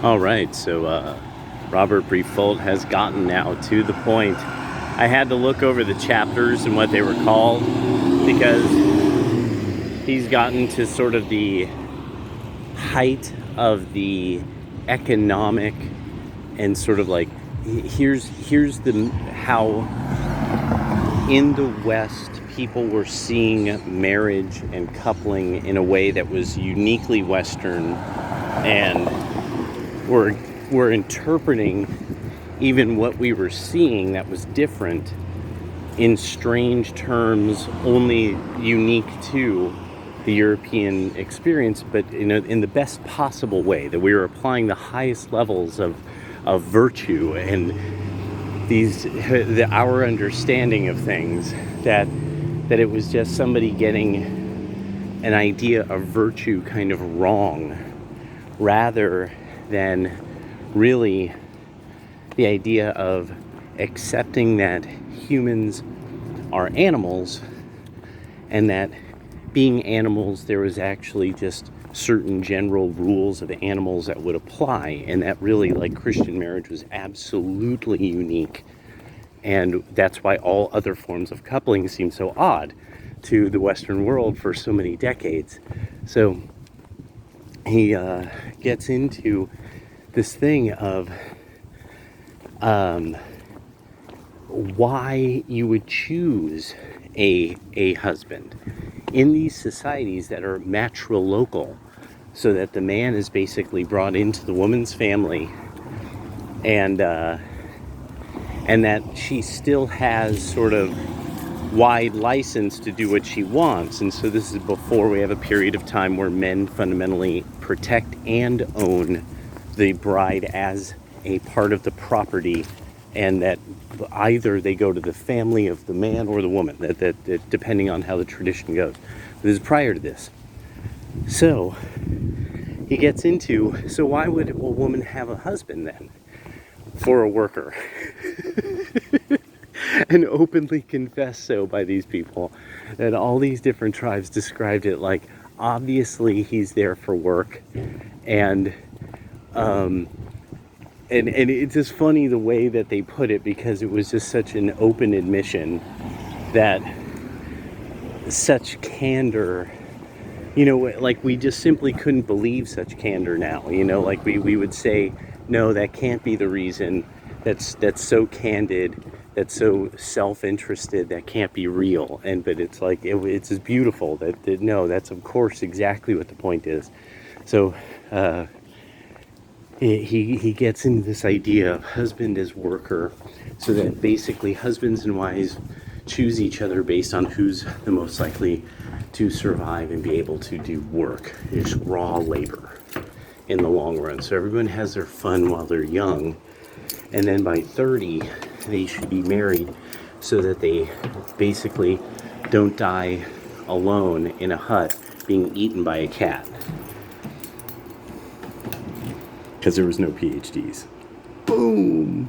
All right, so Robert Briefold has gotten now to the point. I had to look over the chapters and what they were called because he's gotten to sort of the height of the economic and sort of like here's the how in the West people were seeing marriage and coupling in a way that was uniquely Western, and we're interpreting even what we were seeing that was different in strange terms only unique to the European experience, but in the best possible way, that we were applying the highest levels of virtue and our understanding of things, that it was just somebody getting an idea of virtue kind of wrong, rather than really the idea of accepting that humans are animals, and that being animals, there was actually just certain general rules of animals that would apply, and that really, like, Christian marriage was absolutely unique, and that's why all other forms of coupling seem so odd to the Western world for so many decades. So he gets into this thing of why you would choose a husband in these societies that are matrilocal, so that the man is basically brought into the woman's family, and that she still has sort of wide license to do what she wants. And so this is before we have a period of time where men fundamentally protect and own the bride as a part of the property, and that either they go to the family of the man or the woman, that depending on how the tradition goes. This is prior to this. So he gets into, so why would a woman have a husband then? For a worker. And openly confessed so by these people, that all these different tribes described it like, obviously he's there for work, and it's just funny the way that they put it, because it was just such an open admission, that such candor, like we just simply couldn't believe such candor now, like we would say, no, that can't be the reason, that's so candid, that's so self-interested, that can't be real. But it's like, it's just beautiful that no, that's of course exactly what the point is. So he gets into this idea of husband as worker, so that basically husbands and wives choose each other based on who's the most likely to survive and be able to do work. It's raw labor in the long run. So everyone has their fun while they're young, and then by 30 they should be married, so that they basically don't die alone in a hut being eaten by a cat, because there was no PhDs. Boom!